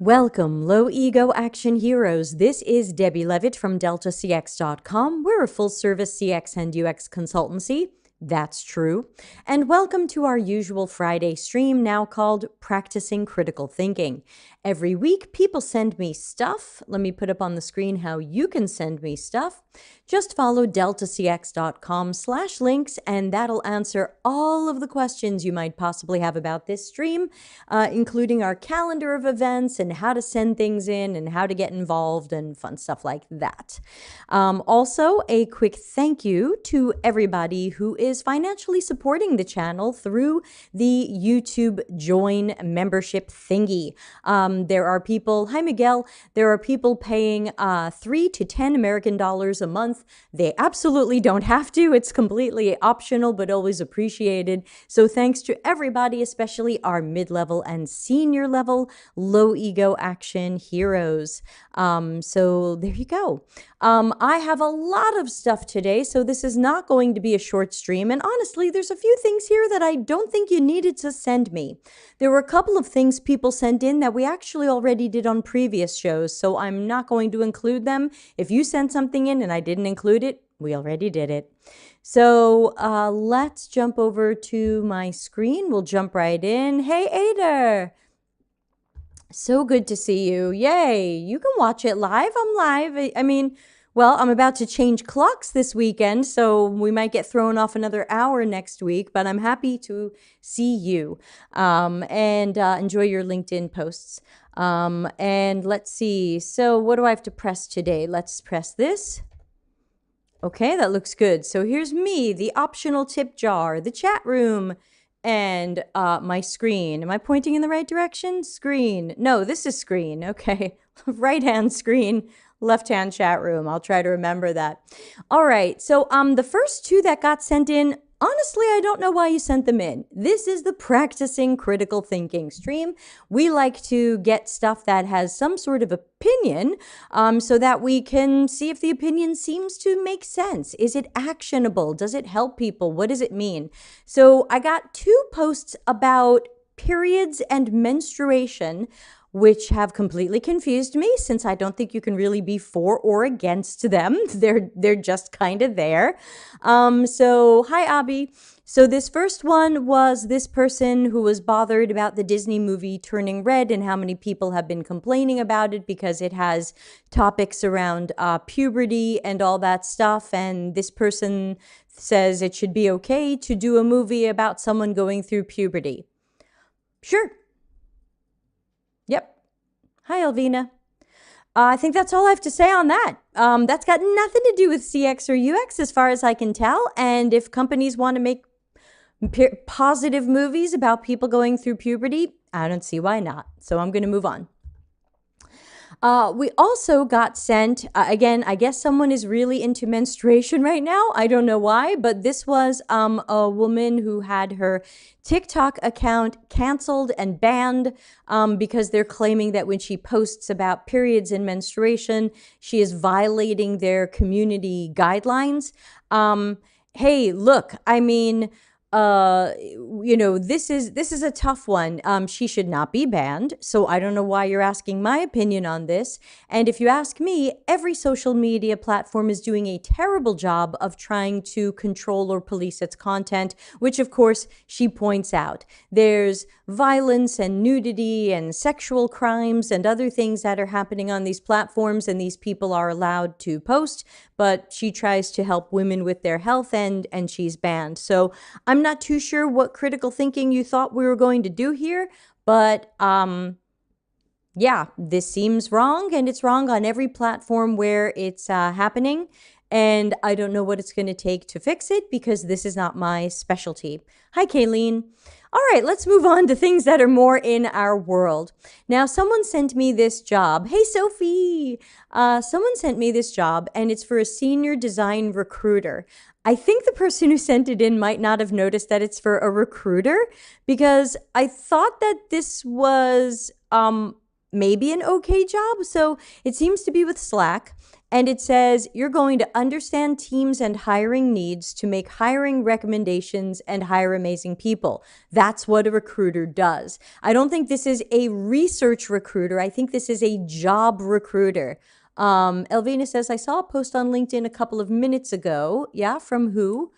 Welcome, low ego action heroes. This is Debbie Levitt from DeltaCX.com. We're a full service CX and UX consultancy. That's true. And welcome to our usual Friday stream, now called Practicing Critical Thinking. Every week, people send me stuff. Let me put up on the screen how you can send me stuff. Just follow deltacx.com/links, and that'll answer all of the questions you might possibly have about this stream, including our calendar of events and how to send things in and how to get involved and fun stuff like that. Also, a quick thank you to everybody who is financially supporting the channel through the YouTube Join membership thingy. There are people, hi Miguel, there are people paying $3 to $10 American a month. They absolutely don't have to. It's completely optional, but always appreciated. So thanks to everybody, especially our mid-level and senior level low ego action heroes. So there you go. I have a lot of stuff today, so this is not going to be a short stream. And honestly, there's a few things here that I don't think you needed to send me. There were a couple of things people sent in that we actually already did on previous shows, so I'm not going to include them. If you sent something in and I didn't include it, we already did it. So let's jump over to my screen. We'll jump right in. Hey, Ada. So good to see you. Yay. You can watch it live. I'm live. I mean, well, I'm about to change clocks this weekend, so we might get thrown off another hour next week, but I'm happy to see you and enjoy your LinkedIn posts. And let's see. So what do I have to press today? Let's press this. Okay, that looks good. So here's me, the optional tip jar, the chat room, and my screen. Am I pointing in the right direction? Screen. No, this is screen. Okay, right-hand screen, left-hand chat room. I'll try to remember that. All right, so the first two that got sent in, honestly, I don't know why you sent them in. This is the Practicing Critical Thinking stream. We like to get stuff that has some sort of opinion so that we can see if the opinion seems to make sense. Is it actionable? Does it help people? What does it mean? So I got two posts about periods and menstruation, which have completely confused me since I don't think you can really be for or against them. They're just kind of there. So hi, Abby. So this first one was this person who was bothered about the Disney movie Turning Red and how many people have been complaining about it because it has topics around puberty and all that stuff. And this person says it should be okay to do a movie about someone going through puberty. Sure. Yep. Hi, Elvina. I think that's all I have to say on that. That's got nothing to do with CX or UX as far as I can tell. And if companies want to make positive movies about people going through puberty, I don't see why not. So I'm going to move on. We also got sent, again, I guess someone is really into menstruation right now. I don't know why, but this was a woman who had her TikTok account canceled and banned because they're claiming that when she posts about periods and menstruation, she is violating their community guidelines. Hey, look, I mean, you know, this is a tough one. She should not be banned. So I don't know why you're asking my opinion on this. And if you ask me, every social media platform is doing a terrible job of trying to control or police its content, which of course she points out. There's violence and nudity and sexual crimes and other things that are happening on these platforms, and these people are allowed to post, but she tries to help women with their health and she's banned. So I'm not too sure what critical thinking you thought we were going to do here, but yeah, this seems wrong, and it's wrong on every platform where it's happening. And I don't know what it's going to take to fix it because this is not my specialty. Hi, Kayleen. All right, let's move on to things that are more in our world. Now, someone sent me this job. Hey, Sophie. Someone sent me this job, and it's for a senior design recruiter. I think the person who sent it in might not have noticed that it's for a recruiter, because I thought that this was maybe an okay job. So it seems to be with Slack. And it says, you're going to understand teams and hiring needs to make hiring recommendations and hire amazing people. That's what a recruiter does. I don't think this is a research recruiter. I think this is a job recruiter. Elvina says, I saw a post on LinkedIn a couple of minutes ago. Yeah, from who?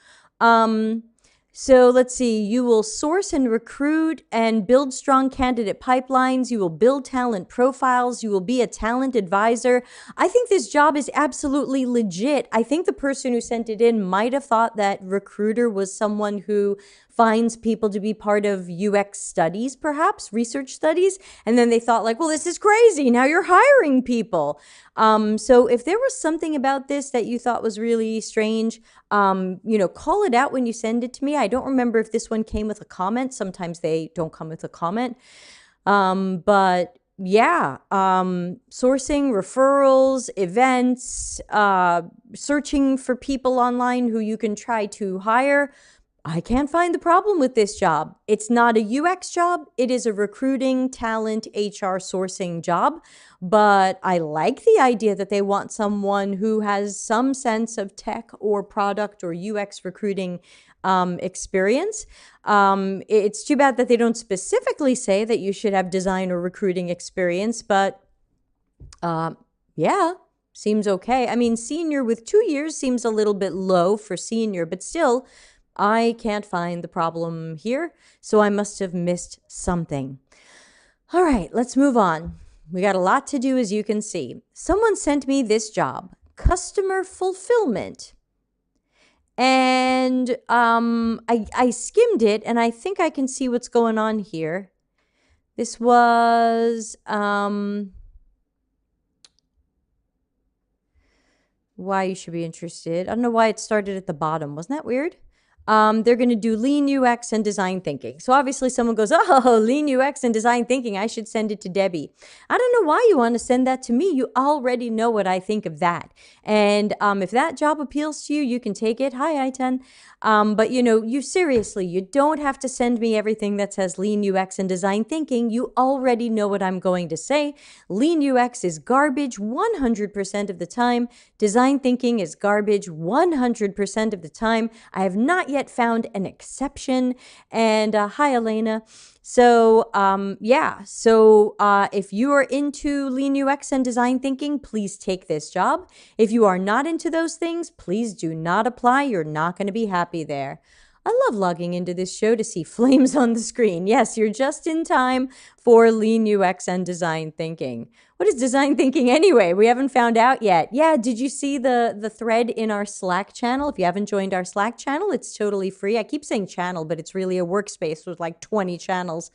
So let's see, you will source and recruit and build strong candidate pipelines. You will build talent profiles. You will be a talent advisor. I think this job is absolutely legit. I think the person who sent it in might have thought that recruiter was someone who finds people to be part of UX studies, perhaps research studies. And then they thought like, well, this is crazy. Now you're hiring people. So if there was something about this that you thought was really strange, call it out when you send it to me. I don't remember if this one came with a comment. Sometimes they don't come with a comment. But yeah, sourcing, referrals, events, searching for people online who you can try to hire. I can't find the problem with this job. It's not a UX job. It is a recruiting, talent, HR sourcing job. But I like the idea that they want someone who has some sense of tech or product or UX recruiting experience. It's too bad that they don't specifically say that you should have design or recruiting experience, but yeah, seems okay. I mean, senior with 2 years seems a little bit low for senior, but still, I can't find the problem here, so I must have missed something. All right, let's move on. We got a lot to do, as you can see. Someone sent me this job, customer fulfillment. And I skimmed it, and I think I can see what's going on here. This was why you should be interested. I don't know why it started at the bottom. Wasn't that weird? They're going to do lean UX and design thinking. So obviously someone goes, oh, lean UX and design thinking. I should send it to Debbie. I don't know why you want to send that to me. You already know what I think of that. And if that job appeals to you, you can take it. Hi, I-10. But you seriously, you don't have to send me everything that says lean UX and design thinking. You already know what I'm going to say. Lean UX is garbage 100% of the time. Design thinking is garbage 100% of the time. I have not yet found an exception. And hi, Elena. So if you are into lean UX and design thinking, please take this job. If you are not into those things, please do not apply. You're not going to be happy there. I love logging into this show to see flames on the screen. Yes, you're just in time for lean UX and design thinking. What is design thinking anyway? We haven't found out yet. Yeah, did you see the thread in our Slack channel? If you haven't joined our Slack channel, it's totally free. I keep saying channel, but it's really a workspace with like 20 channels.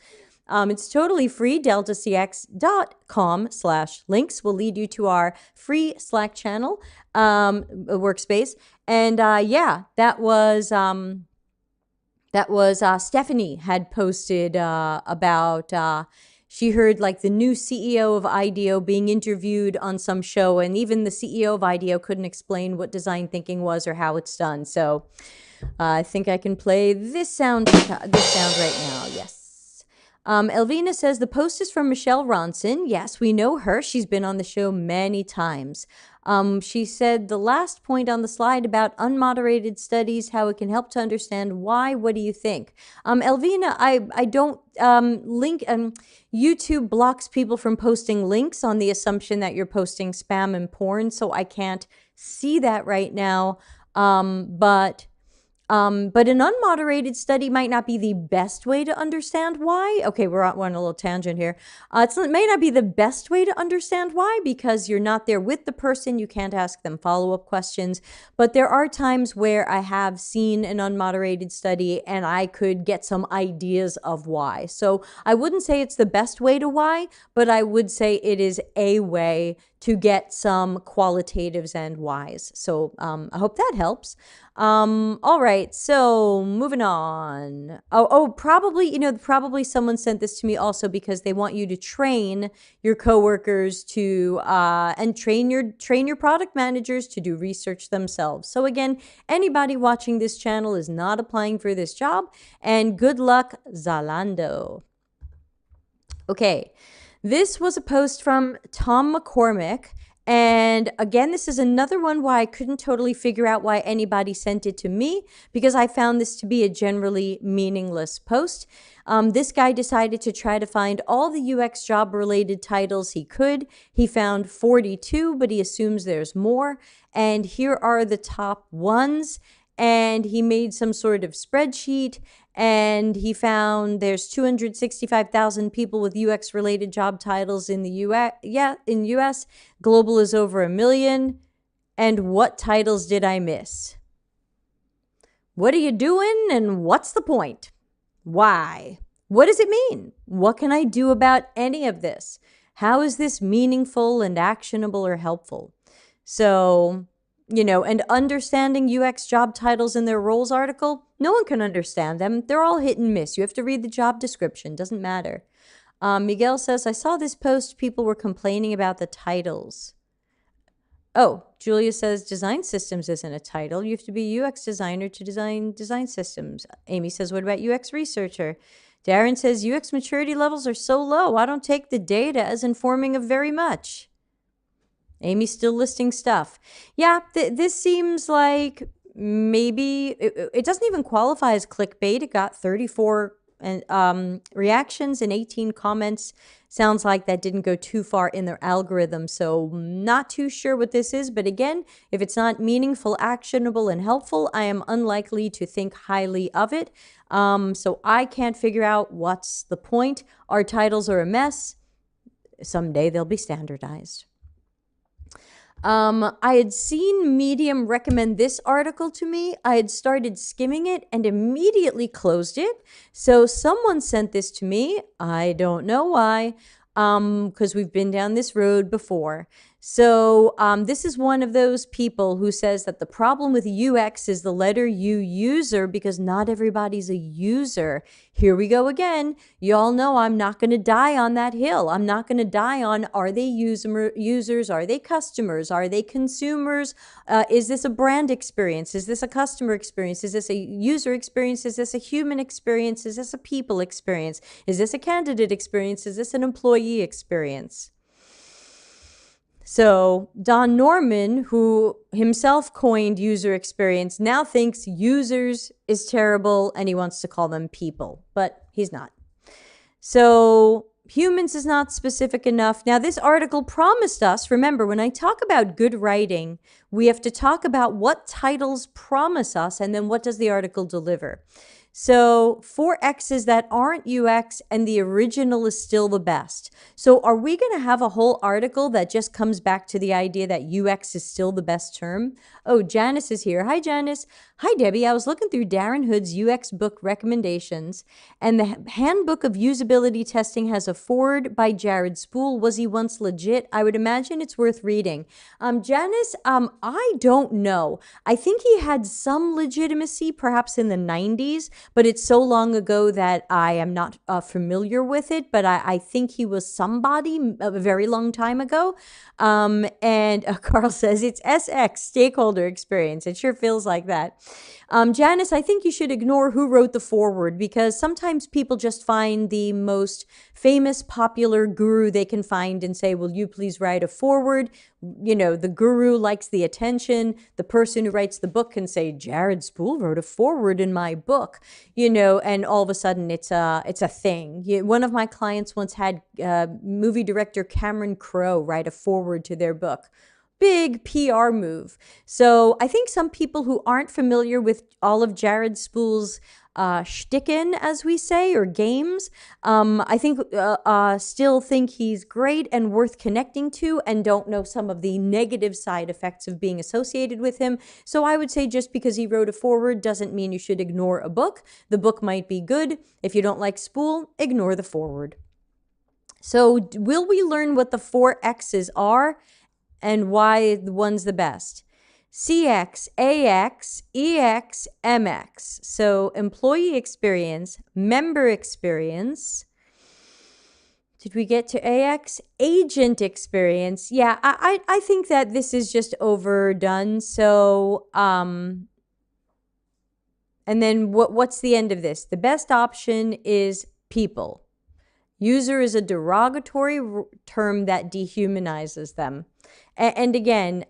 It's totally free. deltacx.com/links will lead you to our free Slack channel workspace. And that was Stephanie had posted about she heard like the new CEO of IDEO being interviewed on some show, and even the CEO of IDEO couldn't explain what design thinking was or how it's done. So I think I can play this sound right now. Yes. Elvina says the post is from Michelle Ronson. Yes, we know her. She's been on the show many times. She said the last point on the slide about unmoderated studies, how it can help to understand why. What do you think? Elvina, I don't link. YouTube blocks people from posting links on the assumption that you're posting spam and porn, so I can't see that right now. But an unmoderated study might not be the best way to understand why. Okay, we're on a little tangent here. It may not be the best way to understand why because you're not there with the person. You can't ask them follow-up questions. But there are times where I have seen an unmoderated study and I could get some ideas of why. So I wouldn't say it's the best way to why, but I would say it is a way to get some qualitatives and whys. So I hope that helps. All right, so moving on. Probably someone sent this to me also because they want you to train your coworkers to and train your product managers to do research themselves. So again, anybody watching this channel is not applying for this job, and good luck, Zalando. Okay. This was a post from Tom McCormick, And again, this is another one why I couldn't totally figure out why anybody sent it to me, because I found this to be a generally meaningless post. This guy decided to try to find all the UX job-related titles he could. He found 42, but he assumes there's more. And here are the top ones. And he made some sort of spreadsheet, and he found there's 265,000 people with UX related job titles in the US. Global is over 1 million. And what titles did I miss? What are you doing, and what's the point? Why? What does it mean? What can I do about any of this? How is this meaningful and actionable or helpful? So, and understanding UX job titles in their roles article, no one can understand them. They're all hit and miss. You have to read the job description. Doesn't matter. Miguel says, I saw this post. People were complaining about the titles. Oh, Julia says, design systems isn't a title. You have to be a UX designer to design systems. Amy says, what about UX researcher? Darren says, UX maturity levels are so low. I don't take the data as informing of very much. Amy's still listing stuff. Yeah, this seems like maybe it doesn't even qualify as clickbait. It got 34 reactions and 18 comments. Sounds like that didn't go too far in their algorithm. So not too sure what this is. But again, if it's not meaningful, actionable, and helpful, I am unlikely to think highly of it. So I can't figure out what's the point. Our titles are a mess. Someday they'll be standardized. I had seen Medium recommend this article to me. I had started skimming it and immediately closed it. So someone sent this to me. I don't know why, because we've been down this road before. So this is one of those people who says that the problem with UX is the letter U, user, because not everybody's a user. Here we go again. Y'all know I'm not going to die on that hill. I'm not going to die on, are they users? Are they customers? Are they consumers? Is this a brand experience? Is this a customer experience? Is this a user experience? Is this a human experience? Is this a people experience? Is this a candidate experience? Is this an employee experience? So Don Norman, who himself coined user experience, now thinks users is terrible and he wants to call them people, but he's not. So humans is not specific enough. Now, this article promised us, remember, when I talk about good writing, we have to talk about what titles promise us and then what does the article deliver. So 4 X's that aren't UX and the original is still the best. So are we going to have a whole article that just comes back to the idea that UX is still the best term? Oh, Janice is here. Hi, Janice. Hi, Debbie. I was looking through Darren Hood's UX book recommendations, and the Handbook of Usability Testing has a foreword by Jared Spool. Was he once legit? I would imagine it's worth reading. Janice, I don't know. I think he had some legitimacy, perhaps in the 90s, but it's so long ago that I am not familiar with it, but I think he was somebody a very long time ago. And Carl says it's SX, stakeholder experience. It sure feels like that. Janice, I think you should ignore who wrote the foreword, because sometimes people just find the most famous, popular guru they can find and say, will you please write a foreword? The guru likes the attention. The person who writes the book can say, Jared Spool wrote a foreword in my book, and all of a sudden it's a thing. One of my clients once had movie director Cameron Crowe write a foreword to their book. Big PR move. So I think some people who aren't familiar with all of Jared Spool's shticken, as we say, or games, I think still think he's great and worth connecting to, and don't know some of the negative side effects of being associated with him. So I would say just because he wrote a foreword doesn't mean you should ignore a book. The book might be good. If you don't like Spool, ignore the foreword. So will we learn what the 4 X's are and why the one's the best? CX, AX, EX, MX. So employee experience, member experience. Did we get to AX? Agent experience. Yeah, I think that this is just overdone. So, and then what's the end of this? The best option is people. User is a derogatory term that dehumanizes them. And again,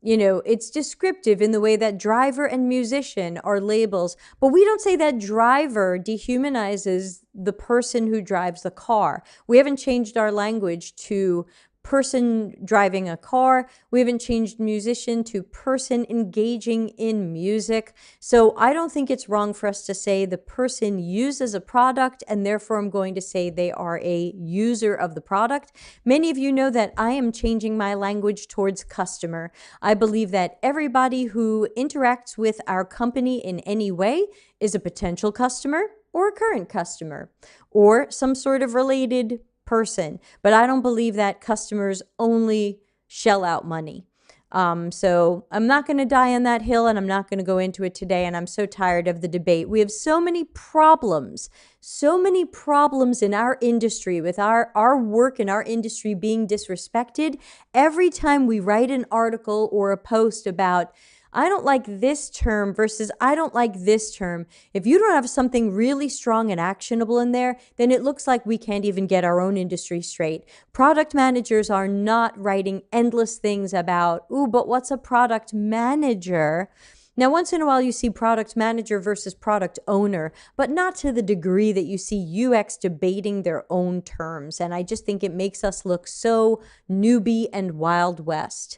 you know, it's descriptive in the way that driver and musician are labels, but we don't say that driver dehumanizes the person who drives the car. We haven't changed our language to person driving a car. We haven't changed musician to person engaging in music. So I don't think it's wrong for us to say the person uses a product, and therefore I'm going to say they are a user of the product. Many of you know that I am changing my language towards customer. I believe that everybody who interacts with our company in any way is a potential customer or a current customer or some sort of related person, but I don't believe that customers only shell out money. So I'm not going to die on that hill, and I'm not going to go into it today, and I'm so tired of the debate. We have so many problems in our industry with our work in our industry being disrespected. Every time we write an article or a post about I don't like this term versus I don't like this term. If you don't have something really strong and actionable in there, then it looks like we can't even get our own industry straight. Product managers are not writing endless things about, ooh, but what's a product manager? Now, once in a while, you see product manager versus product owner, but not to the degree that you see UX debating their own terms. And I just think it makes us look so newbie and Wild West.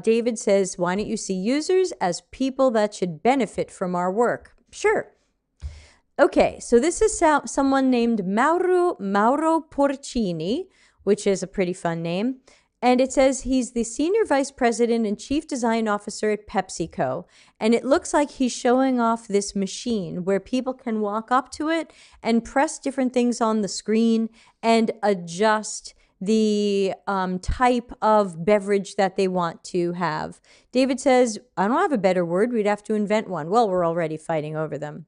David says, why don't you see users as people that should benefit from our work? Sure. Okay, so this is someone named Mauro Porcini, which is a pretty fun name. And it says he's the Senior Vice President and Chief Design Officer at PepsiCo. And it looks like he's showing off this machine where people can walk up to it and press different things on the screen and adjust the type of beverage that they want to have. David says, I don't have a better word. We'd have to invent one. Well, we're already fighting over them.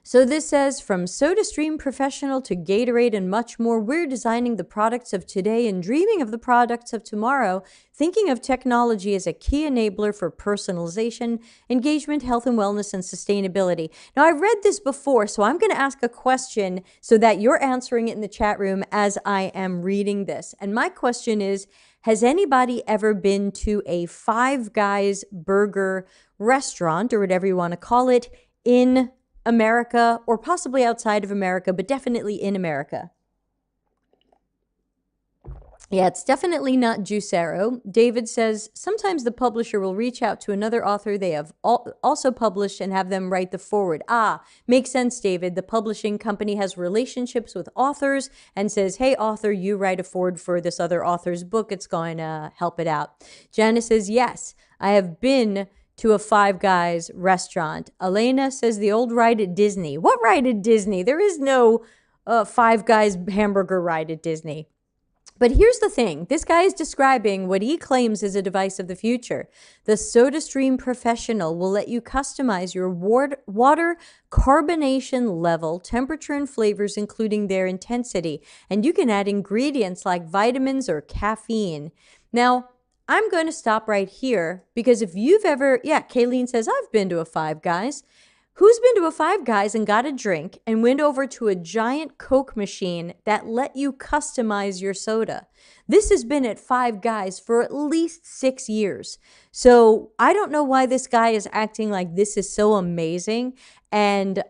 So this says, from SodaStream Professional to Gatorade and much more, we're designing the products of today and dreaming of the products of tomorrow, thinking of technology as a key enabler for personalization, engagement, health and wellness, and sustainability. Now, I read this before, so I'm going to ask a question so that you're answering it in the chat room as I am reading this. And my question is, has anybody ever been to a Five Guys burger restaurant, or whatever you want to call it, in America, or possibly outside of America, but definitely in America? Yeah, it's definitely not Juicero. David says, sometimes the publisher will reach out to another author they have also published and have them write the foreword. Ah, makes sense, David. The publishing company has relationships with authors and says, hey, author, you write a foreword for this other author's book. It's going to help it out. Janice says, yes, I have been to a Five Guys restaurant. Elena says the old ride at Disney. What ride at Disney? There is no Five Guys hamburger ride at Disney. But here's the thing. This guy is describing what he claims is a device of the future. The SodaStream Professional will let you customize your water carbonation level, temperature, and flavors, including their intensity. And you can add ingredients like vitamins or caffeine. Now, I'm going to stop right here because if you've ever, Kayleen says, I've been to a Five Guys. Who's been to a Five Guys and got a drink and went over to a giant Coke machine that let you customize your soda? This has been at Five Guys for at least 6 years. So I don't know why this guy is acting like this is so amazing and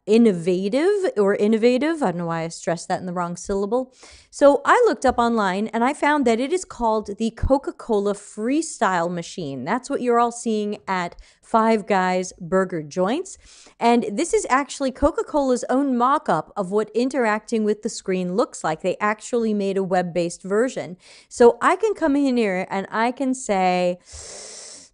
innovative. I don't know why I stressed that in the wrong syllable. So I looked up online and I found that it is called the Coca-Cola Freestyle machine. That's what you're all seeing at Five Guys burger joints. And this is actually Coca-Cola's own mock-up of what interacting with the screen looks like. They actually made a web-based version. So I can come in here and I can say,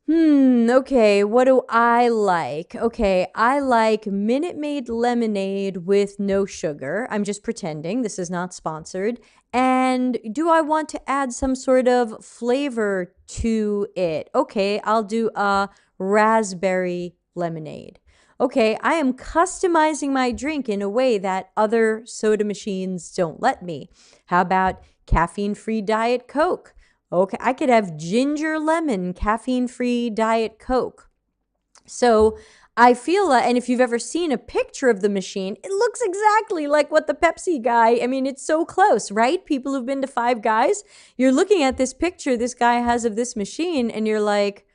okay, what do I like? Okay, I like Minute Maid lemonade with no sugar. I'm just pretending. This is not sponsored. And do I want to add some sort of flavor to it? Okay, I'll do a raspberry lemonade. Okay, I am customizing my drink in a way that other soda machines don't let me. How about caffeine-free Diet Coke? Okay, I could have ginger lemon caffeine-free Diet Coke. So I feel, and if you've ever seen a picture of the machine, it looks exactly like what the Pepsi guy, I mean, it's so close, right? People who've been to Five Guys, you're looking at this picture this guy has of this machine, and you're like,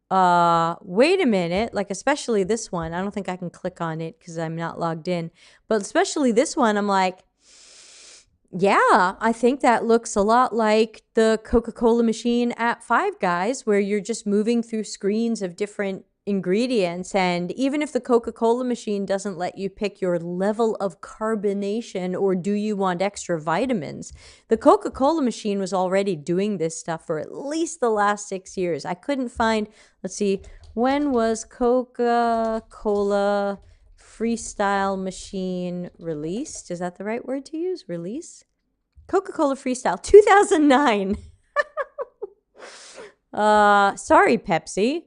wait a minute, like especially this one. I don't think I can click on it because I'm not logged in, but especially this one, I'm like, yeah, I think that looks a lot like the Coca-Cola machine at Five Guys, where you're just moving through screens of different ingredients. And even if the Coca-Cola machine doesn't let you pick your level of carbonation or do you want extra vitamins, the Coca-Cola machine was already doing this stuff for at least the last 6 years. I couldn't find, let's see, when was Coca-Cola Freestyle machine released? Is that the right word to use? Release? Coca-Cola Freestyle, 2009. Sorry, Pepsi.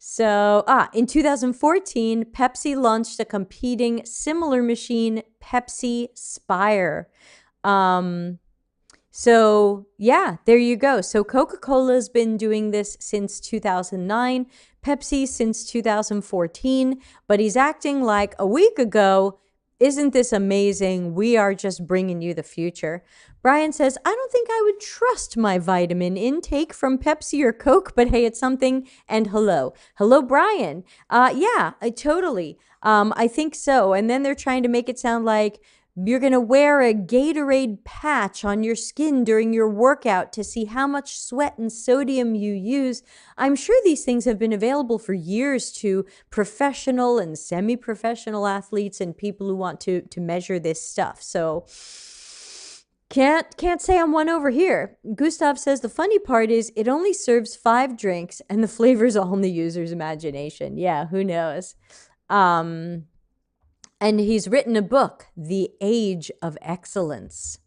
So, in 2014, Pepsi launched a competing similar machine, Pepsi Spire. So yeah, there you go. So Coca-Cola's been doing this since 2009, Pepsi since 2014, but he's acting like a week ago, isn't this amazing? We are just bringing you the future. Brian says, I don't think I would trust my vitamin intake from Pepsi or Coke, but hey, it's something. And hello. Hello, Brian. Yeah, totally. I think so. And then they're trying to make it sound like you're going to wear a Gatorade patch on your skin during your workout to see how much sweat and sodium you use. I'm sure these things have been available for years to professional and semi-professional athletes and people who want to measure this stuff. So can't say I'm one over here. Gustav says the funny part is it only serves 5 drinks and the flavor's all in the user's imagination. Yeah, who knows? And he's written a book, The Age of Excellence.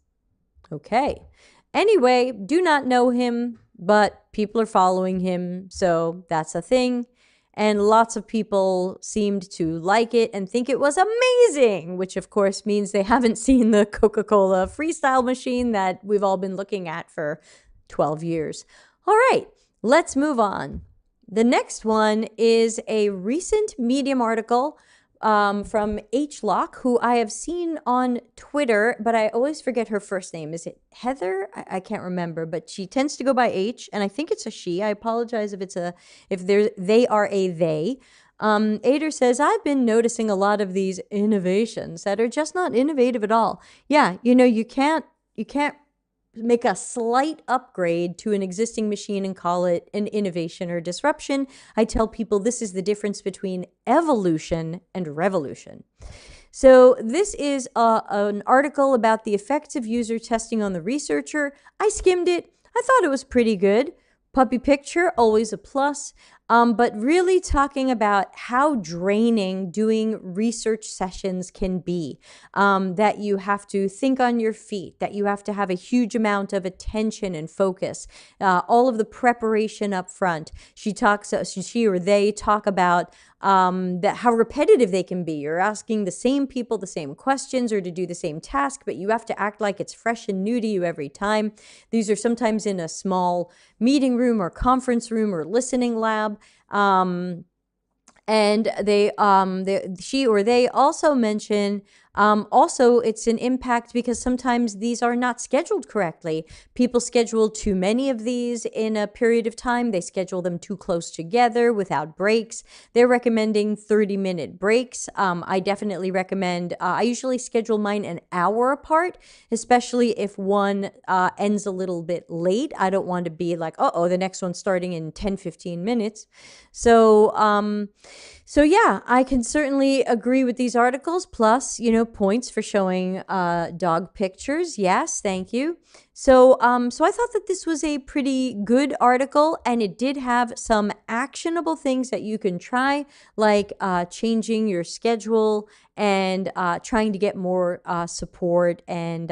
Okay. Anyway, do not know him, but people are following him, so that's a thing. And lots of people seemed to like it and think it was amazing, which of course means they haven't seen the Coca-Cola Freestyle machine that we've all been looking at for 12 years. All right, let's move on. The next one is a recent Medium article from H. Locke, who I have seen on Twitter, but I always forget her first name. Is it Heather? I can't remember, but she tends to go by H, and I think it's a she. I apologize if they are a they. Ader says, I've been noticing a lot of these innovations that are just not innovative at all. Yeah, you can't make a slight upgrade to an existing machine and call it an innovation or disruption. I tell people this is the difference between evolution and revolution. So this is an article about the effects of user testing on the researcher. I skimmed it. I thought it was pretty good. Puppy picture, always a plus. But really talking about how draining doing research sessions can be, that you have to think on your feet, that you have to have a huge amount of attention and focus, all of the preparation up front. She or they talk about how repetitive they can be. You're asking the same people the same questions or to do the same task, but you have to act like it's fresh and new to you every time. These are sometimes in a small meeting room or conference room or listening lab. And she or they also mention also it's an impact because sometimes these are not scheduled correctly. People schedule too many of these in a period of time. They schedule them too close together without breaks. They're recommending 30-minute breaks. I definitely recommend, I usually schedule mine an hour apart, especially if one ends a little bit late. I don't want to be like, the next one's starting in 10-15 minutes. So yeah, I can certainly agree with these articles. Plus, points for showing dog pictures. Yes, thank you. So I thought that this was a pretty good article, and it did have some actionable things that you can try, like changing your schedule and trying to get more support and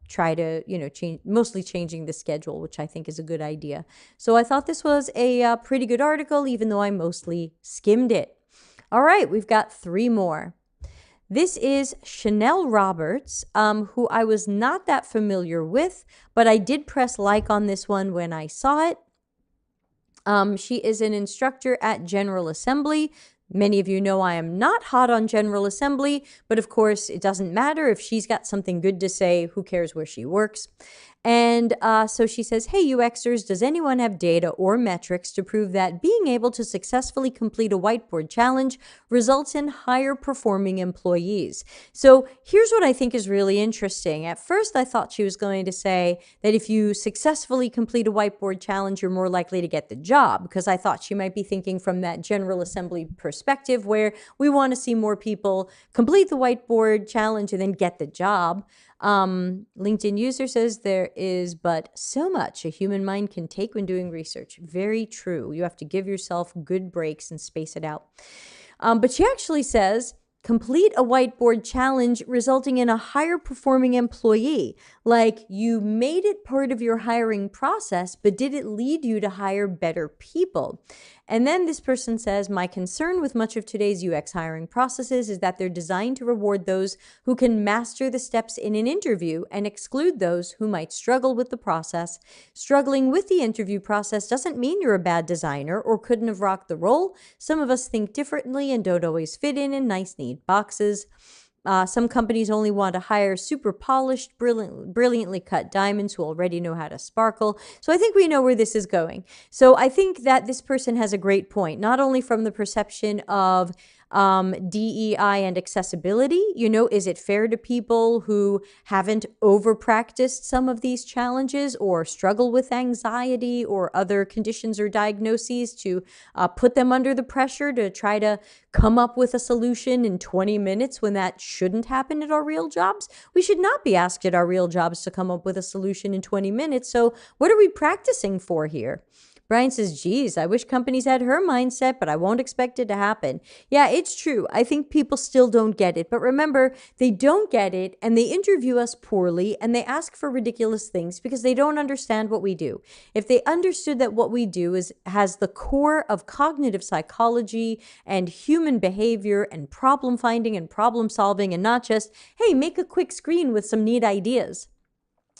try to, mostly changing the schedule, which I think is a good idea. So I thought this was a pretty good article, even though I mostly skimmed it. All right, we've got 3 more. This is Chanel Roberts, who I was not that familiar with, but I did press like on this one when I saw it. She is an instructor at General Assembly. Many of you know I am not hot on General Assembly, but of course it doesn't matter if she's got something good to say. Who cares where she works? And so she says, hey, UXers, does anyone have data or metrics to prove that being able to successfully complete a whiteboard challenge results in higher performing employees? So here's what I think is really interesting. At first, I thought she was going to say that if you successfully complete a whiteboard challenge, you're more likely to get the job, because I thought she might be thinking from that General Assembly perspective where we want to see more people complete the whiteboard challenge and then get the job. LinkedIn user says there is but so much a human mind can take when doing research. Very true. You have to give yourself good breaks and space it out. But she actually says, complete a whiteboard challenge resulting in a higher performing employee. Like, you made it part of your hiring process, but did it lead you to hire better people? And then this person says, my concern with much of today's UX hiring processes is that they're designed to reward those who can master the steps in an interview and exclude those who might struggle with the process. Struggling with the interview process doesn't mean you're a bad designer or couldn't have rocked the role. Some of us think differently and don't always fit in nice, neat boxes. Some companies only want to hire super polished, brilliantly cut diamonds who already know how to sparkle. So I think we know where this is going. So I think that this person has a great point, not only from the perception of DEI and accessibility. Is it fair to people who haven't over-practiced some of these challenges or struggle with anxiety or other conditions or diagnoses to put them under the pressure to try to come up with a solution in 20 minutes when that shouldn't happen at our real jobs? We should not be asked at our real jobs to come up with a solution in 20 minutes. So what are we practicing for here? Brian says, geez, I wish companies had her mindset, but I won't expect it to happen. Yeah, it's true. I think people still don't get it. But remember, they don't get it and they interview us poorly and they ask for ridiculous things because they don't understand what we do. If they understood that what we do has the core of cognitive psychology and human behavior and problem finding and problem solving and not just, hey, make a quick screen with some neat ideas.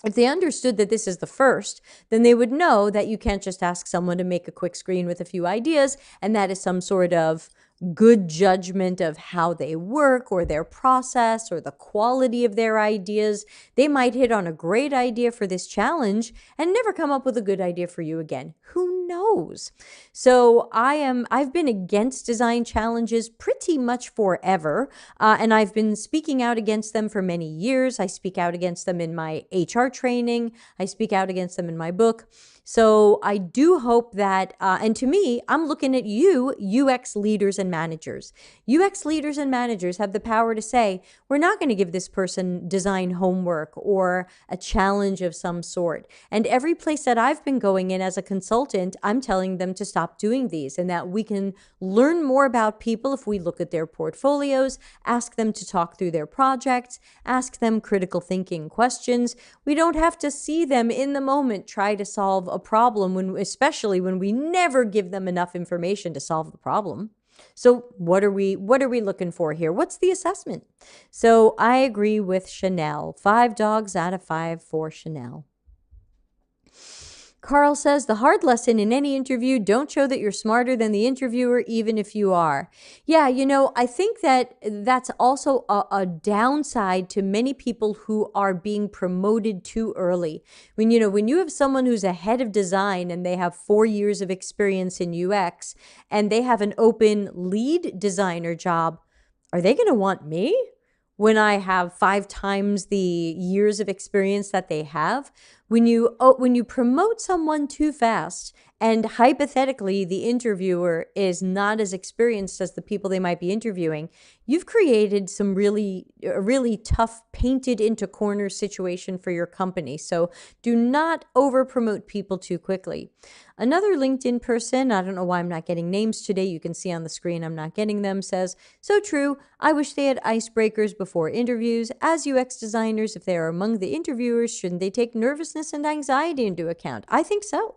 If they understood that this is the first, then they would know that you can't just ask someone to make a quick screen with a few ideas, and that is some sort of good judgment of how they work or their process or the quality of their ideas. They might hit on a great idea for this challenge and never come up with a good idea for you again. Who knows? So I've been against design challenges pretty much forever, and I've been speaking out against them for many years. I speak out against them in my HR training. I speak out against them in my book. So I do hope that, and to me, I'm looking at you, UX leaders and managers. UX leaders and managers have the power to say, we're not going to give this person design homework or a challenge of some sort. And every place that I've been going in as a consultant, I'm telling them to stop doing these and that we can learn more about people if we look at their portfolios, ask them to talk through their projects, ask them critical thinking questions. We don't have to see them in the moment try to solve a problem, especially when we never give them enough information to solve the problem. So what are we looking for here? What's the assessment? So I agree with Chanel. 5 dogs out of 5 for Chanel. Carl says, the hard lesson in any interview, don't show that you're smarter than the interviewer, even if you are. Yeah, I think that that's also a downside to many people who are being promoted too early. When you have someone who's a head of design and they have 4 years of experience in UX and they have an open lead designer job, are they going to want me when I have 5 times the years of experience that they have? When you promote someone too fast and hypothetically the interviewer is not as experienced as the people they might be interviewing, you've created a really tough painted into corner situation for your company. So do not over promote people too quickly. Another LinkedIn person, I don't know why I'm not getting names today. You can see on the screen I'm not getting them, says, so true. I wish they had icebreakers before interviews. As UX designers, if they are among the interviewers, shouldn't they take nervousness and anxiety into account? I think so.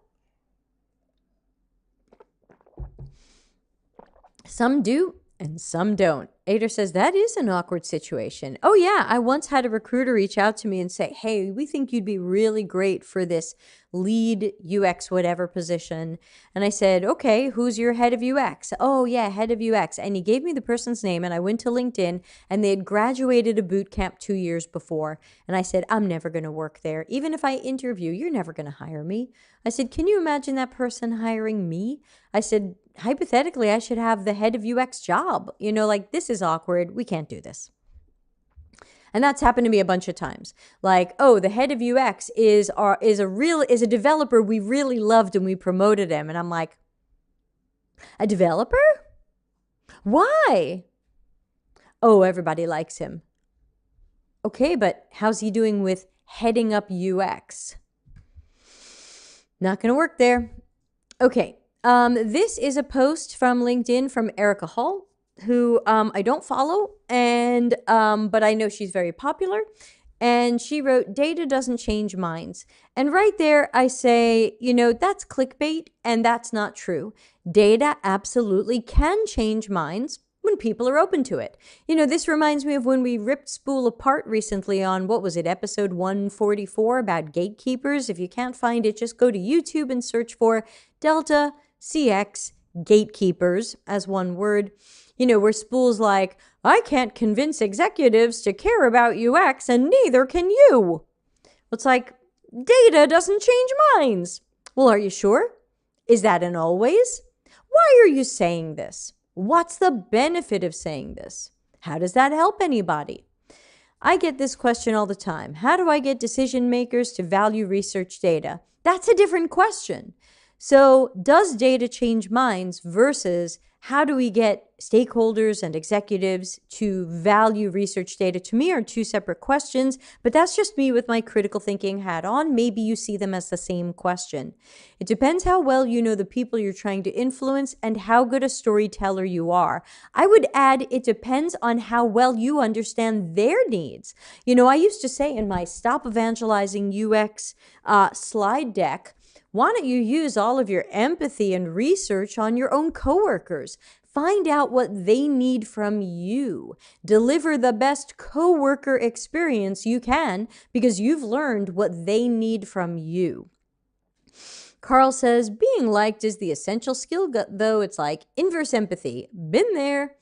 Some do and some don't. Ader says, that is an awkward situation. Oh, yeah. I once had a recruiter reach out to me and say, hey, we think you'd be really great for this lead UX whatever position. And I said, okay, who's your head of UX? Oh, yeah, head of UX. And he gave me the person's name, and I went to LinkedIn, and they had graduated a boot camp 2 years before. And I said, I'm never going to work there. Even if I interview, you're never going to hire me. I said, can you imagine that person hiring me? I said, hypothetically, I should have the head of UX job. Like, this is awkward. We can't do this. And that's happened to me a bunch of times. Like, oh, the head of UX is a developer we really loved and we promoted him. And I'm like, a developer? Why? Oh, everybody likes him. Okay, but how's he doing with heading up UX? Not going to work there. Okay. This is a post from LinkedIn from Erica Hall, who I don't follow, and but I know she's very popular. And she wrote, data doesn't change minds. And right there, I say, that's clickbait, and that's not true. Data absolutely can change minds when people are open to it. This reminds me of when we ripped Spool apart recently on, what was it, episode 144 about gatekeepers. If you can't find it, just go to YouTube and search for Delta CX gatekeepers as one word. Where Spool's like, I can't convince executives to care about UX, and neither can you. It's like, data doesn't change minds. Well, are you sure? Is that an always? Why are you saying this? What's the benefit of saying this? How does that help anybody? I get this question all the time. How do I get decision makers to value research data? That's a different question. So does data change minds versus how do we get stakeholders and executives to value research data? To me are two separate questions, but that's just me with my critical thinking hat on. Maybe you see them as the same question. It depends how well you know the people you're trying to influence and how good a storyteller you are. I would add, it depends on how well you understand their needs. I used to say in my Stop Evangelizing UX slide deck, why don't you use all of your empathy and research on your own coworkers? Find out what they need from you. Deliver the best coworker experience you can because you've learned what they need from you. Carl says, being liked is the essential skill, though. It's like inverse empathy. Been there.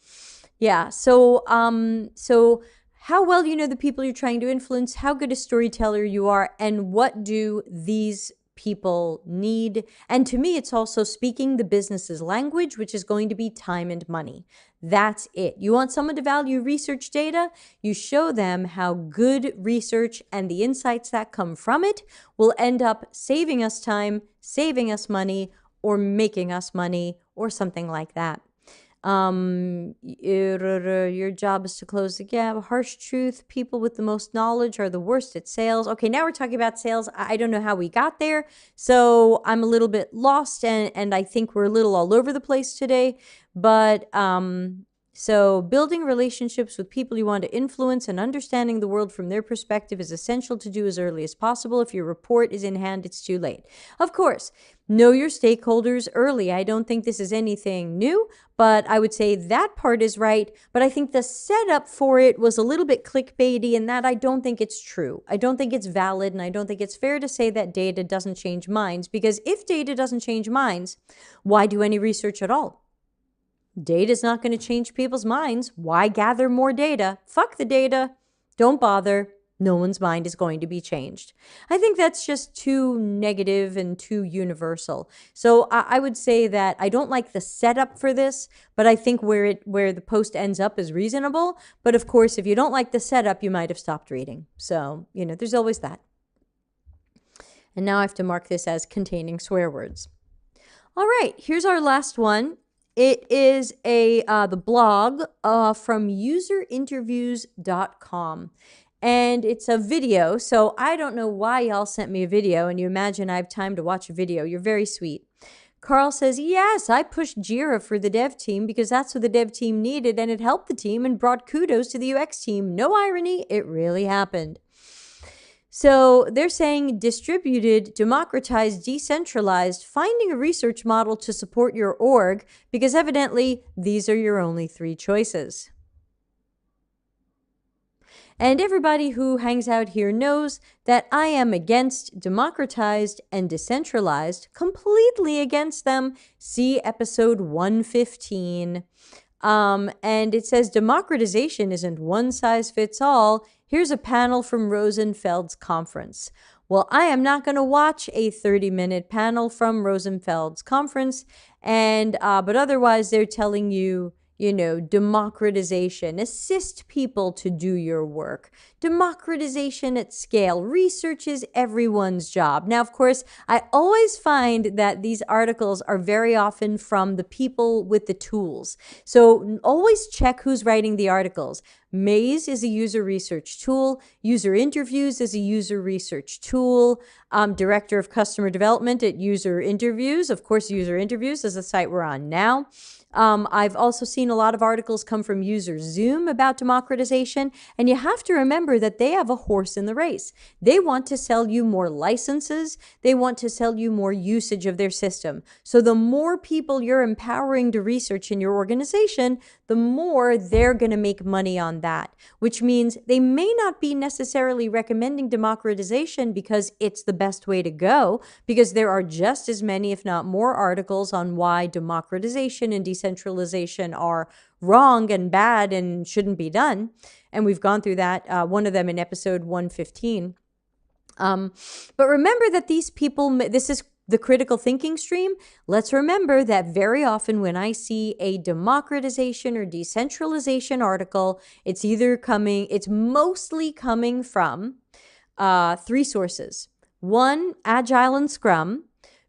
Yeah, so how well you know the people you're trying to influence, how good a storyteller you are, and what do these people need. And to me, it's also speaking the business's language, which is going to be time and money. That's it. You want someone to value research data? You show them how good research and the insights that come from it will end up saving us time, saving us money, or making us money, or something like that. Your job is to close the gap. Harsh truth. People with the most knowledge are the worst at sales. Okay, now we're talking about sales. I don't know how we got there. So I'm a little bit lost and I think we're a little all over the place today. But so building relationships with people you want to influence and understanding the world from their perspective is essential to do as early as possible. If your report is in hand, it's too late. Of course, know your stakeholders early. I don't think this is anything new, but I would say that part is right. But I think the setup for it was a little bit clickbaity in that I don't think it's true. I don't think it's valid, and I don't think it's fair to say that data doesn't change minds, because if data doesn't change minds, why do any research at all? Data is not going to change people's minds. Why gather more data? Fuck the data. Don't bother. No one's mind is going to be changed. I think that's just too negative and too universal. So I would say that I don't like the setup for this, but I think where the post ends up is reasonable. But of course, if you don't like the setup, you might have stopped reading. So, there's always that. And now I have to mark this as containing swear words. All right, here's our last one. It is the blog from userinterviews.com. And it's a video, so I don't know why y'all sent me a video, and you imagine I have time to watch a video. You're very sweet. Carl says, yes, I pushed Jira for the dev team because that's what the dev team needed, and it helped the team and brought kudos to the UX team. No irony, it really happened. So they're saying distributed, democratized, decentralized, finding a research model to support your org, because evidently these are your only three choices. And everybody who hangs out here knows that I am against democratized and decentralized, completely against them. See episode 115. And it says democratization isn't one size fits all. Here's a panel from Rosenfeld's conference. Well, I am not going to watch a 30-minute panel from Rosenfeld's conference, and but otherwise they're telling you, democratization, assist people to do your work. Democratization at scale. Research is everyone's job. Now, of course, I always find that these articles are very often from the people with the tools. So always check who's writing the articles. Maze is a user research tool. User Interviews is a user research tool. Director of Customer Development at User Interviews. Of course, User Interviews is the site we're on now. I've also seen a lot of articles come from User Zoom about democratization, and you have to remember that they have a horse in the race. They want to sell you more licenses. They want to sell you more usage of their system. So the more people you're empowering to research in your organization, the more they're going to make money on that, which means they may not be necessarily recommending democratization because it's the best way to go, because there are just as many, if not more, articles on why democratization and decentralization are wrong and bad and shouldn't be done. And we've gone through that, one of them in episode 115. But remember that these people, this is the critical thinking stream. Let's remember that very often when I see a democratization or decentralization article, it's mostly coming from three sources. One, Agile and Scrum,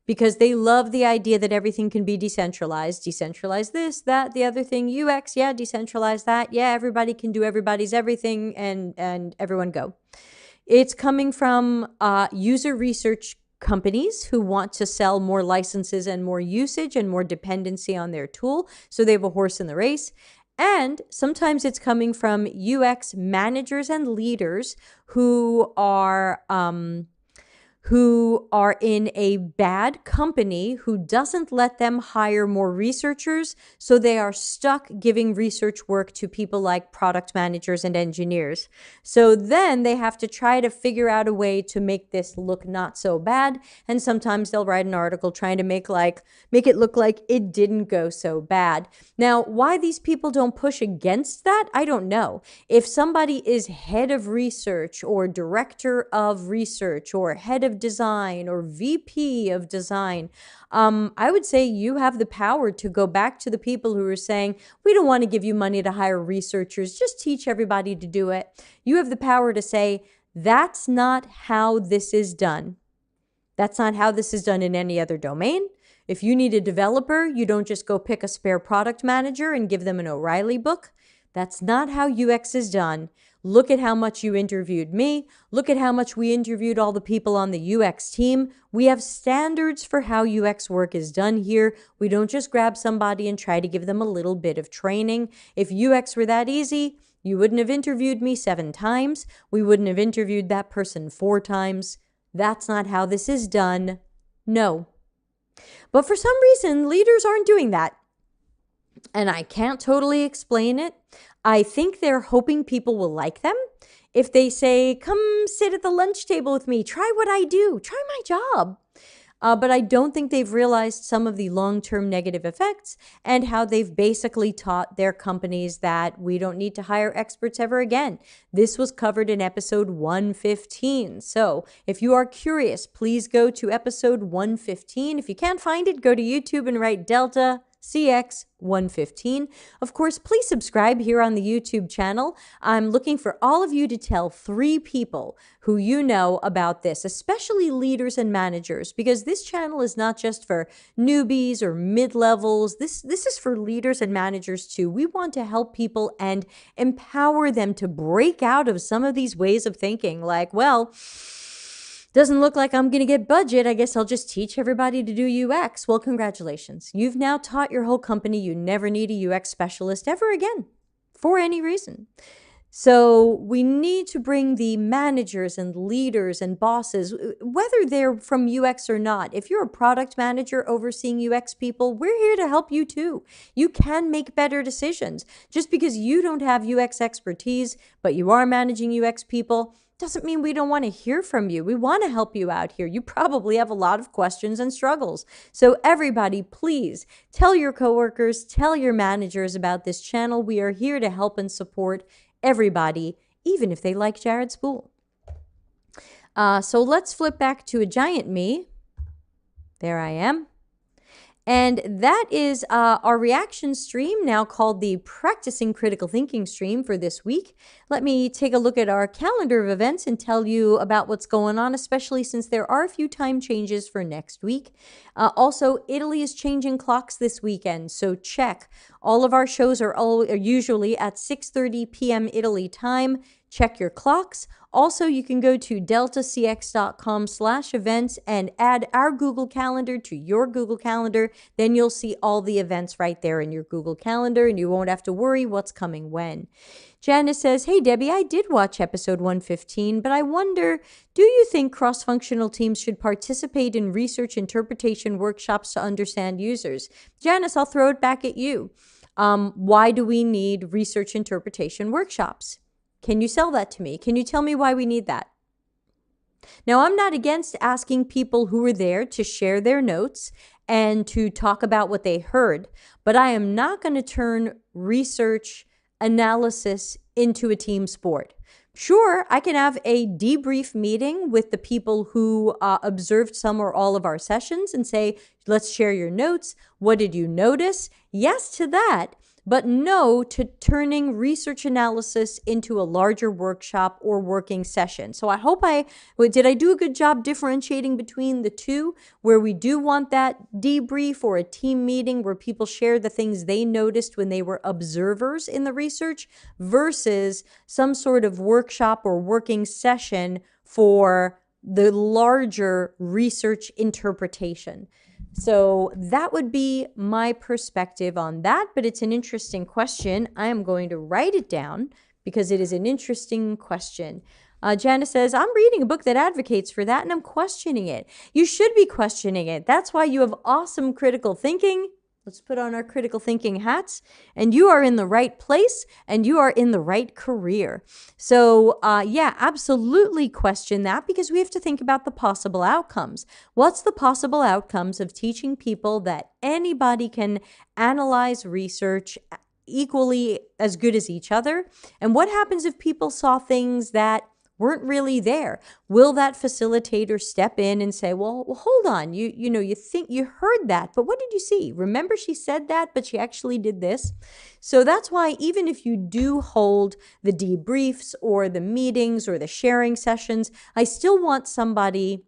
because they love the idea that everything can be decentralized. Decentralize this, that, the other thing. UX, yeah, decentralize that. Yeah, everybody can do everybody's everything, and everyone go. It's coming from user research companies who want to sell more licenses and more usage and more dependency on their tool, so they have a horse in the race. And sometimes it's coming from UX managers and leaders who are in a bad company who doesn't let them hire more researchers, so they are stuck giving research work to people like product managers and engineers. So then they have to try to figure out a way to make this look not so bad, and sometimes they'll write an article trying to make it look like it didn't go so bad. Now, why these people don't push against that, I don't know. If somebody is head of research or director of research or head of design or VP of design, I would say you have the power to go back to the people who are saying, we don't want to give you money to hire researchers, just teach everybody to do it. You have the power to say, that's not how this is done. That's not how this is done in any other domain. If you need a developer, you don't just go pick a spare product manager and give them an O'Reilly book. That's not how UX is done. Look at how much you interviewed me. Look at how much we interviewed all the people on the UX team. We have standards for how UX work is done here. We don't just grab somebody and try to give them a little bit of training. If UX were that easy, you wouldn't have interviewed me 7 times. We wouldn't have interviewed that person 4 times. That's not how this is done. No. But for some reason, leaders aren't doing that. And I can't totally explain it. I think they're hoping people will like them. If they say, come sit at the lunch table with me, try what I do, try my job. But I don't think they've realized some of the long-term negative effects and how they've basically taught their companies that we don't need to hire experts ever again. This was covered in episode 115. So if you are curious, please go to episode 115. If you can't find it, go to YouTube and write Delta CX 115. Of course, please subscribe here on the YouTube channel. I'm looking for all of you to tell 3 people who you know about this, especially leaders and managers, because this channel is not just for newbies or mid-levels. This is for leaders and managers too. We want to help people and empower them to break out of some of these ways of thinking, like, well, doesn't look like I'm going to get budget. I guess I'll just teach everybody to do UX. Well, congratulations. You've now taught your whole company you never need a UX specialist ever again for any reason. So we need to bring the managers and leaders and bosses, whether they're from UX or not. If you're a product manager overseeing UX people, we're here to help you too. You can make better decisions. Just because you don't have UX expertise, but you are managing UX people, doesn't mean we don't want to hear from you. We want to help you out here. You probably have a lot of questions and struggles. So everybody, please tell your coworkers, tell your managers about this channel. We are here to help and support everybody, even if they like Jared Spool. So let's flip back to a giant me. There I am. And that is our reaction stream, now called the Practicing Critical Thinking stream for this week. Let me take a look at our calendar of events and tell you about what's going on, especially since there are a few time changes for next week. Also, Italy is changing clocks this weekend, so check. All of our shows are usually at 6:30 p.m. Italy time. Check your clocks. Also, you can go to deltacx.com/events and add our Google Calendar to your Google Calendar. Then you'll see all the events right there in your Google Calendar, and you won't have to worry what's coming when. Janice says, hey, Debbie, I did watch episode 115, but I wonder, do you think cross-functional teams should participate in research interpretation workshops to understand users? Janice, I'll throw it back at you. Why do we need research interpretation workshops? Can you sell that to me? Can you tell me why we need that? Now, I'm not against asking people who were there to share their notes and to talk about what they heard, but I am not going to turn research analysis into a team sport. Sure, I can have a debrief meeting with the people who observed some or all of our sessions and say, let's share your notes. What did you notice? Yes to that. But no to turning research analysis into a larger workshop or working session. So I hope did I do a good job differentiating between the two, where we do want that debrief or a team meeting where people share the things they noticed when they were observers in the research, versus some sort of workshop or working session for the larger research interpretation. So that would be my perspective on that, but it's an interesting question. I am going to write it down because it is an interesting question. Janice says, I'm reading a book that advocates for that and I'm questioning it. You should be questioning it. That's why you have awesome critical thinking. Let's put on our critical thinking hats, and you are in the right place and you are in the right career. So yeah, absolutely question that, because we have to think about the possible outcomes. What's the possible outcomes of teaching people that anybody can analyze research equally as good as each other? And what happens if people saw things that weren't really there? Will that facilitator step in and say, well hold on, you think you heard that, but what did you see? Remember, she said that, but she actually did this. So that's why even if you do hold the debriefs or the meetings or the sharing sessions, I still want somebody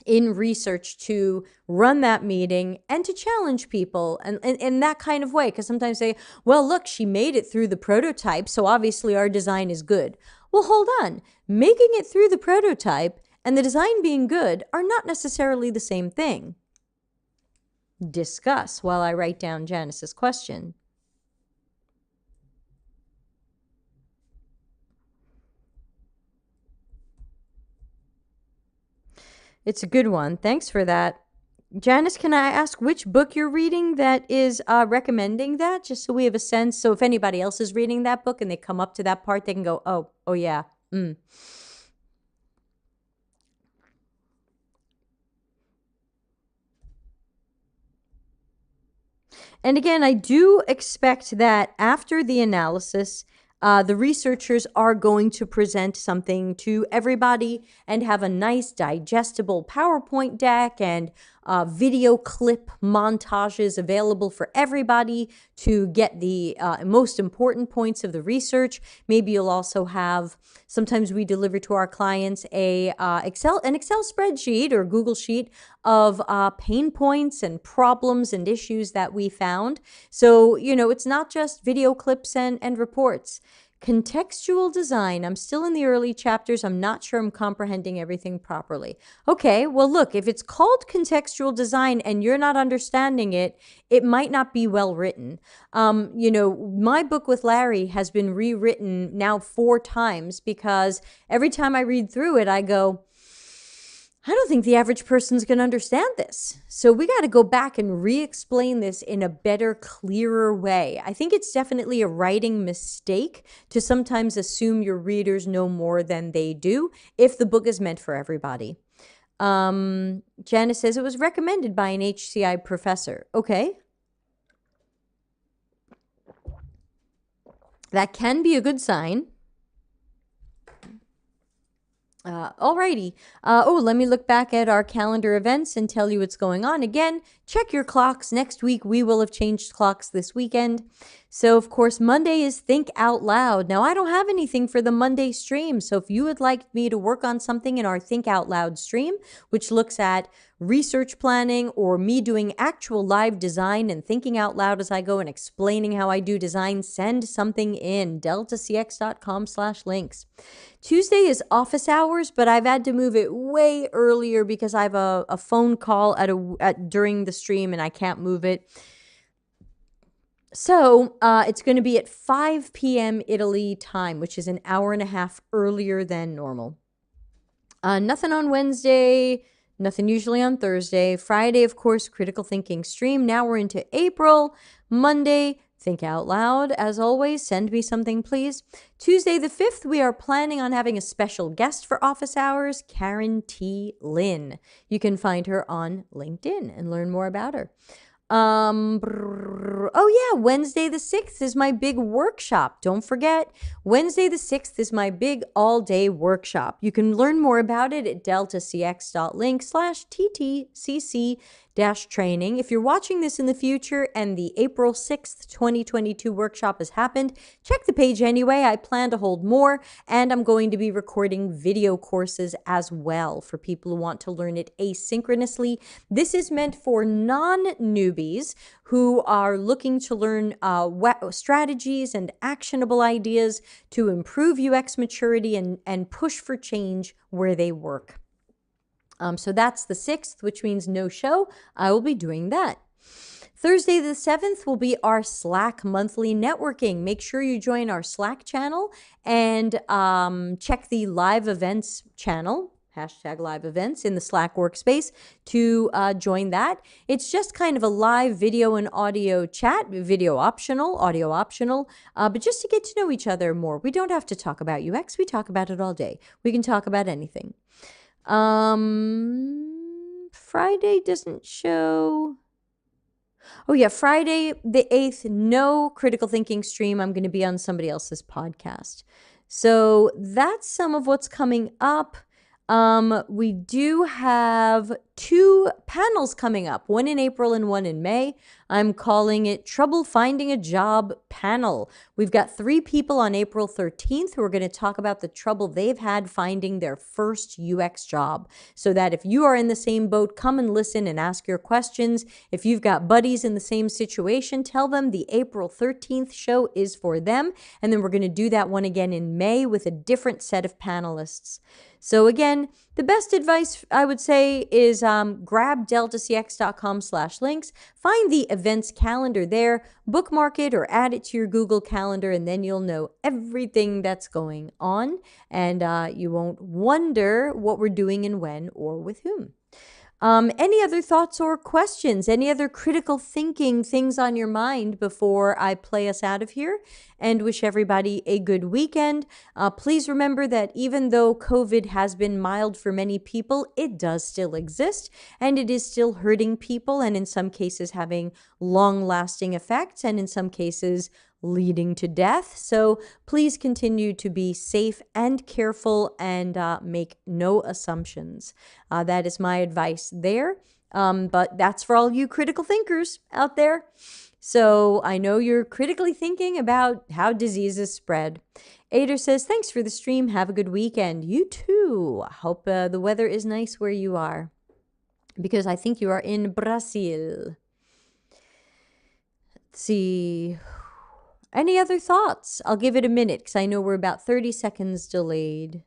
in research to run that meeting and to challenge people and in that kind of way. Because sometimes they, well, look, she made it through the prototype, so obviously our design is good. Well, hold on. Making it through the prototype and the design being good are not necessarily the same thing. Discuss while I write down Janice's question. It's a good one. Thanks for that. Janice, can I ask which book you're reading that is recommending that, just so we have a sense? So if anybody else is reading that book and they come up to that part, they can go, oh yeah. And again, I do expect that after the analysis, the researchers are going to present something to everybody and have a nice digestible PowerPoint deck and video clip montages available for everybody to get the most important points of the research. Maybe you'll also have, sometimes we deliver to our clients an Excel spreadsheet or Google sheet of pain points and problems and issues that we found. So, it's not just video clips and reports. Contextual design. I'm still in the early chapters. I'm not sure I'm comprehending everything properly. Okay, well, look, if it's called contextual design and you're not understanding it, it might not be well written. My book with Larry has been rewritten now 4 times because every time I read through it, I go, I don't think the average person's going to understand this. So we got to go back and re-explain this in a better, clearer way. I think it's definitely a writing mistake to sometimes assume your readers know more than they do if the book is meant for everybody. Janice says it was recommended by an HCI professor. Okay. That can be a good sign. Alrighty. Let me look back at our calendar events and tell you what's going on. Again, check your clocks. Next week, we will have changed clocks this weekend. So, of course, Monday is Think Out Loud. Now, I don't have anything for the Monday stream. So if you would like me to work on something in our Think Out Loud stream, which looks at research planning or me doing actual live design and thinking out loud as I go and explaining how I do design, send something in, deltacx.com/links. Tuesday is office hours, but I've had to move it way earlier because I have a phone call during the stream and I can't move it. So it's going to be at 5 p.m. Italy time, which is an hour and a half earlier than normal. Nothing on Wednesday, nothing usually on Thursday. Friday, of course, critical thinking stream. Now we're into April. Monday, Think Out Loud. As always, send me something, please. Tuesday the 5th, we are planning on having a special guest for office hours, Karen T. Lynn. You can find her on LinkedIn and learn more about her. Wednesday the 6th is my big workshop. Don't forget, Wednesday the 6th is my big all-day workshop. You can learn more about it at deltacx.link/ttcc-training. If you're watching this in the future and the April 6th, 2022 workshop has happened, check the page anyway. I plan to hold more, and I'm going to be recording video courses as well for people who want to learn it asynchronously. This is meant for non-newbies who are looking to learn strategies and actionable ideas to improve UX maturity and push for change where they work. So that's the 6th, which means no show. I will be doing that. Thursday the 7th will be our Slack monthly networking. Make sure you join our Slack channel and check the live events channel, #live events in the Slack workspace to join that. It's just kind of a live video and audio chat, video optional, audio optional, but just to get to know each other more. We don't have to talk about UX. We talk about it all day. We can talk about anything. Friday doesn't show. Oh yeah, Friday the 8th, no critical thinking stream. I'm going to be on somebody else's podcast. So that's some of what's coming up. We do have 2 panels coming up, one in April and one in May. I'm calling it Trouble Finding a Job Panel. We've got 3 people on April 13th who are going to talk about the trouble they've had finding their first UX job. So that if you are in the same boat, come and listen and ask your questions. If you've got buddies in the same situation, tell them the April 13th show is for them. And then we're going to do that one again in May with a different set of panelists. So again, the best advice I would say is grab deltacx.com/links, find the events calendar there, bookmark it or add it to your Google Calendar, and then you'll know everything that's going on, and you won't wonder what we're doing and when or with whom. Any other thoughts or questions? Any other critical thinking things on your mind before I play us out of here and wish everybody a good weekend? Please remember that even though COVID has been mild for many people, it does still exist and it is still hurting people and in some cases having long-lasting effects and in some cases leading to death. So please continue to be safe and careful and make no assumptions. That is my advice there. But that's for all you critical thinkers out there. So I know you're critically thinking about how diseases spread. Ader says, thanks for the stream. Have a good weekend. You too. I hope the weather is nice where you are, because I think you are in Brazil. Let's see. Any other thoughts? I'll give it a minute because I know we're about 30 seconds delayed.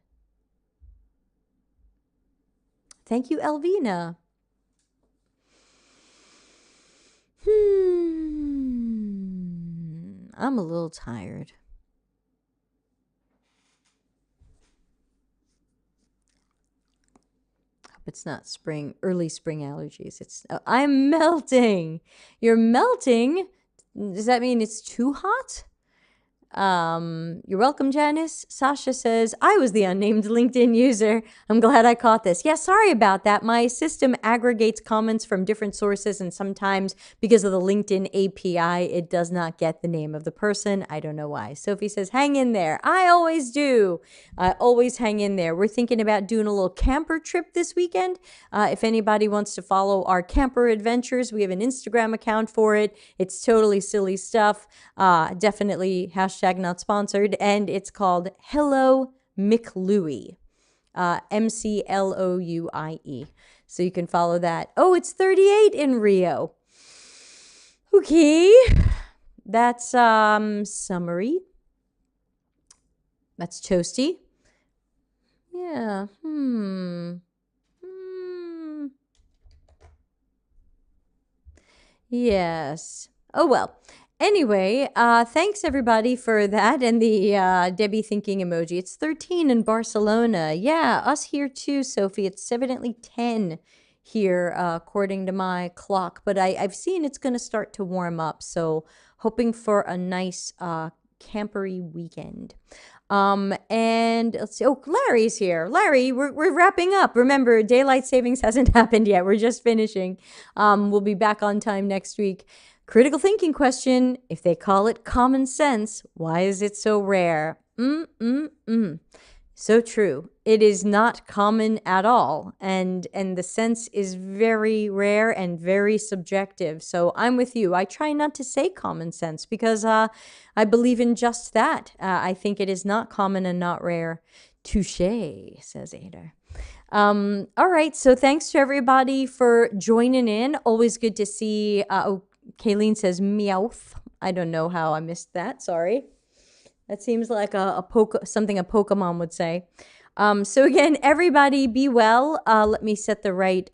Thank you, Elvina. I'm a little tired. Hope it's not early spring allergies. I'm melting. You're melting? Does that mean it's too hot? You're welcome, Janice. Sasha says, I was the unnamed LinkedIn user. I'm glad I caught this. Yeah, sorry about that. My system aggregates comments from different sources, and sometimes because of the LinkedIn API, it does not get the name of the person. I don't know why. Sophie says, hang in there. I always do. I always hang in there. We're thinking about doing a little camper trip this weekend. If anybody wants to follow our camper adventures, we have an Instagram account for it. It's totally silly stuff. Definitely hashtag not sponsored, and it's called Hello McLouie, McLouie. So you can follow that. Oh, it's 38 in Rio. Okay, that's summary. That's toasty. Yeah. Yes. Oh well. Anyway, thanks everybody for that and the Debbie thinking emoji. It's 13 in Barcelona. Yeah, us here too, Sophie. It's evidently 10 here according to my clock. But I've seen it's going to start to warm up. So hoping for a nice campery weekend. And let's see. Oh, Larry's here. Larry, we're wrapping up. Remember, daylight savings hasn't happened yet. We're just finishing. We'll be back on time next week. Critical thinking question, if they call it common sense, why is it so rare? So true. It is not common at all. And the sense is very rare and very subjective. So I'm with you. I try not to say common sense because I believe in just that. I think it is not common and not rare. Touché, says Ada. All right. So thanks to everybody for joining in. Always good to see. Kayleen says meowth. I don't know how I missed that. Sorry. That seems like something a Pokemon would say. So again, everybody be well. Let me set the right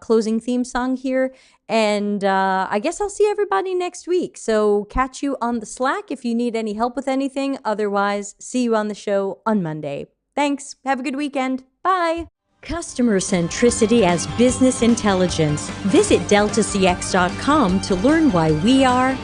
closing theme song here. And I guess I'll see everybody next week. So catch you on the Slack if you need any help with anything. Otherwise, see you on the show on Monday. Thanks. Have a good weekend. Bye. Customer centricity as business intelligence. Visit deltacx.com to learn why we are